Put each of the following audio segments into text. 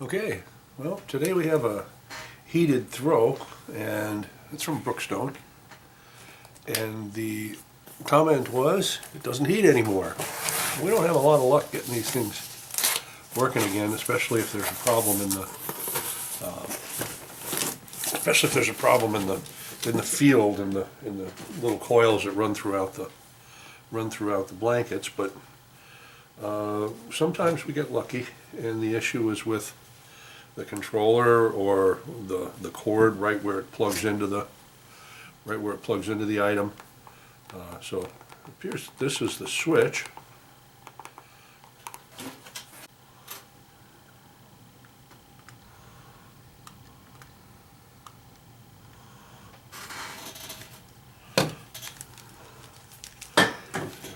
Okay, well, today we have a heated throw, and it's from Brookstone. And the comment was, it doesn't heat anymore. We don't have a lot of luck getting these things working again, especially if there's a problem in the, field in the little coils that run throughout the blankets. But sometimes we get lucky, and the issue is with the controller or the cord right where it plugs into the item. So it appears this is the switch.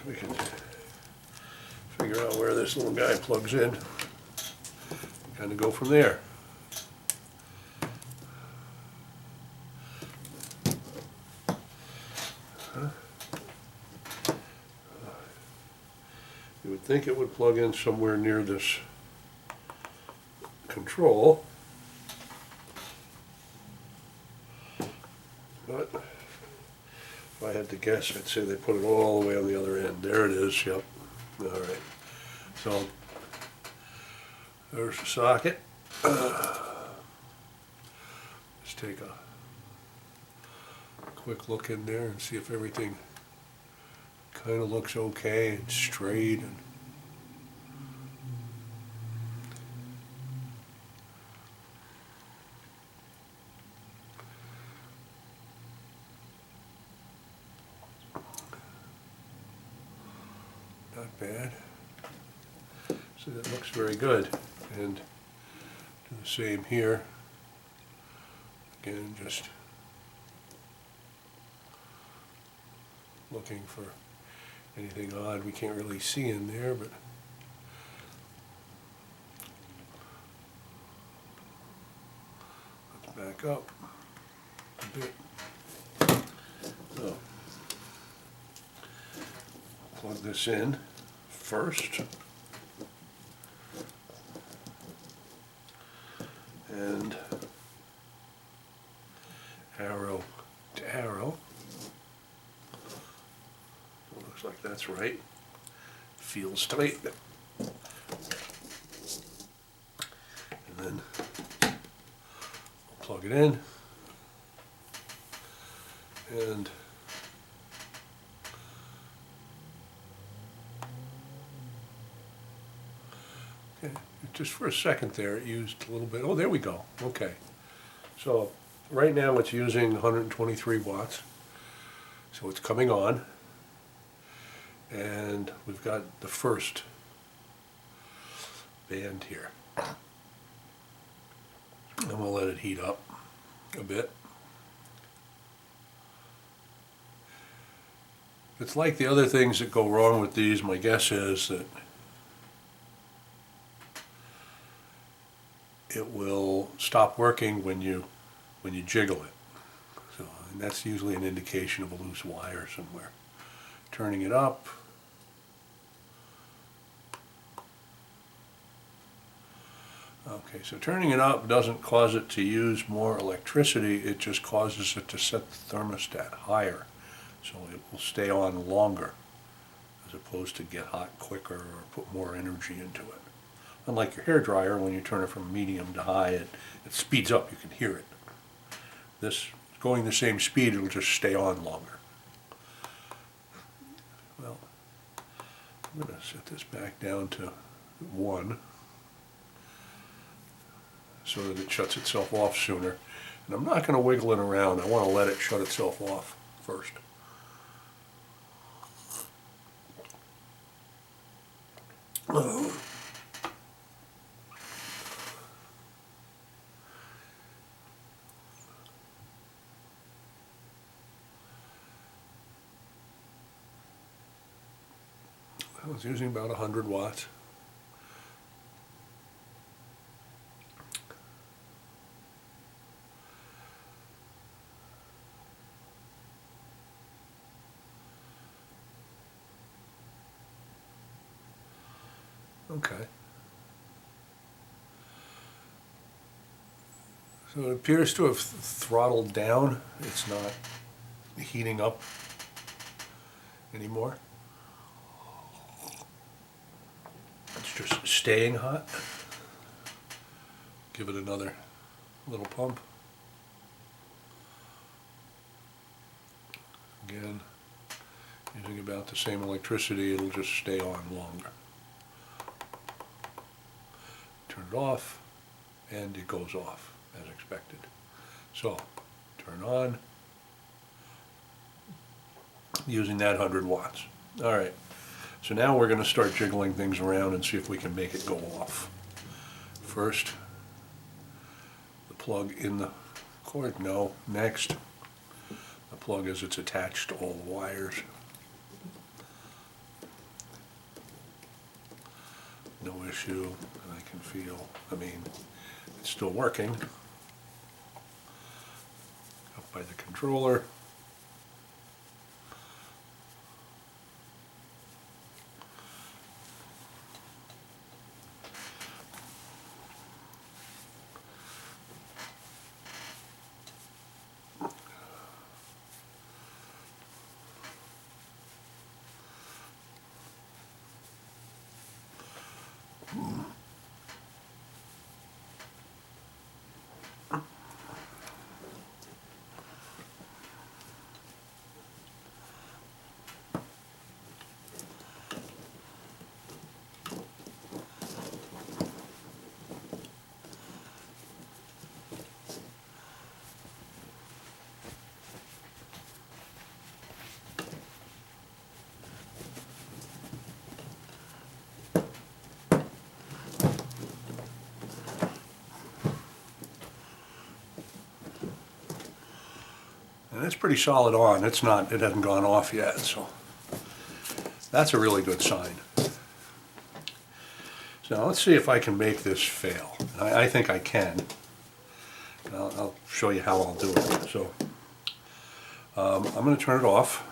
We can figure out where this little guy plugs in. Kind of go from there. You would think it would plug in somewhere near this control, but if I had to guess, I'd say they put it all the way on the other end. There it is, yep. All right, so there's the socket. Let's take a quick look in there and see if everything kind of looks okay and straight. And not bad. So that looks very good. And do the same here. Again, just looking for anything odd we can't really see in there, but let's back up a bit. So, plug this in first, and arrow to arrow. Looks like that's right. Feels tight. And then I'll plug it in. And okay, just for a second there, it used a little bit. Oh, there we go. Okay. So right now it's using 123 watts. So it's coming on. And we've got the first band here. I'm going to let it heat up a bit. It's like the other things that go wrong with these. My guess is that it will stop working when you jiggle it. So, and that's usually an indication of a loose wire somewhere. Turning it up. Okay, so turning it up doesn't cause it to use more electricity, it just causes it to set the thermostat higher. So it will stay on longer, as opposed to get hot quicker or put more energy into it. Unlike your hair dryer, when you turn it from medium to high, it speeds up, you can hear it. This, going the same speed, it'll just stay on longer. Well, I'm going to set this back down to 1 so that it shuts itself off sooner. And I'm not going to wiggle it around. I want to let it shut itself off first. I was using about 100 watts. Okay. So it appears to have throttled down. It's not heating up anymore. It's just staying hot. Give it another little pump. Again, using about the same electricity, it'll just stay on longer. Turn it off, and it goes off as expected. So, turn on, using that 100 watts. All right, so now we're going to start jiggling things around and see if we can make it go off. First, the plug in the cord. No, next, the plug as it's attached to all the wires. No issue, I can feel, it's still working. Up by the controller. And it's pretty solid on. It hasn't gone off yet, so that's a really good sign. So now let's see if I can make this fail. I think I can. I'll show you how I'll do it. So I'm going to turn it off.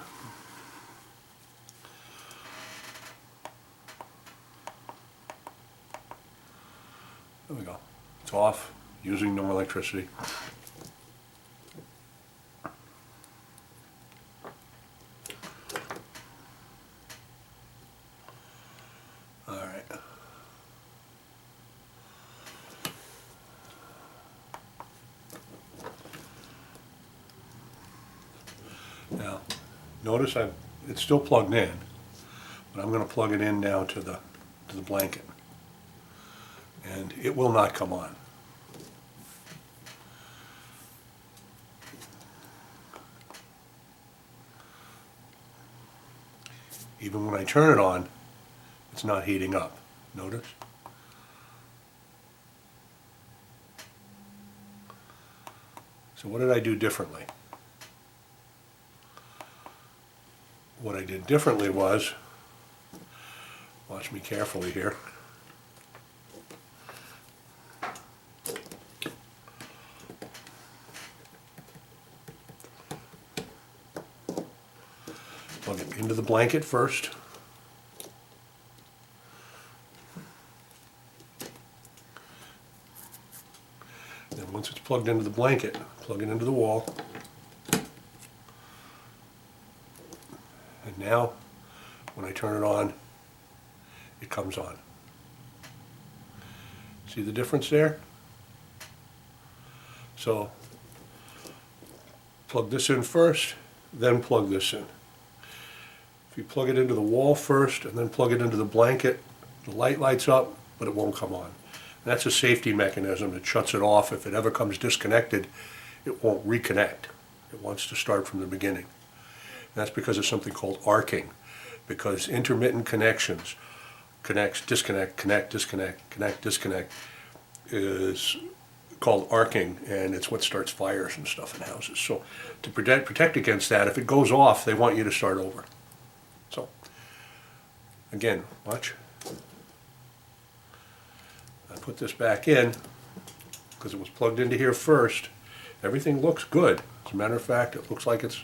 There we go. It's off, using no electricity. Now, notice it's still plugged in, but I'm going to plug it in now to the blanket, and it will not come on. Even when I turn it on, it's not heating up. Notice? So what did I do differently? What I did differently was, watch me carefully here, plug it into the blanket first, then once it's plugged into the blanket, plug it into the wall. And now, when I turn it on, it comes on. See the difference there? So, plug this in first, then plug this in. If you plug it into the wall first and then plug it into the blanket, the light lights up, but it won't come on. And that's a safety mechanism that shuts it off. If it ever comes disconnected, it won't reconnect. It wants to start from the beginning. That's because of something called arcing, because intermittent connections, disconnect, connect, disconnect, is called arcing, and it's what starts fires and stuff in houses. So to protect against that, if it goes off, they want you to start over. So, again, watch. I put this back in, because it was plugged into here first. Everything looks good. As a matter of fact, it looks like it's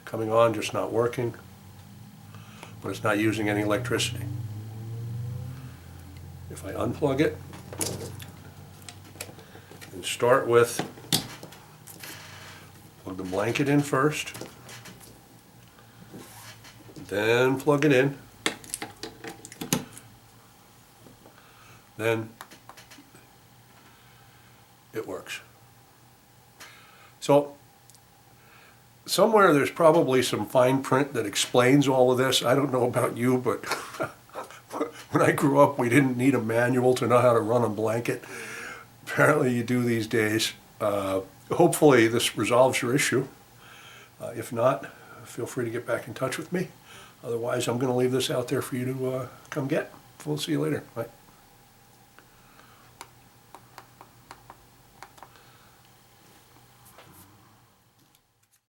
coming on, just not working, but it's not using any electricity. If I unplug it and start with Plug the blanket in first, then plug it in, then it works. So somewhere there's probably some fine print that explains all of this. I don't know about you, but when I grew up, we didn't need a manual to know how to run a blanket. Apparently you do these days. Hopefully this resolves your issue. If not, feel free to get back in touch with me. Otherwise, I'm going to leave this out there for you to come get. We'll see you later. Bye.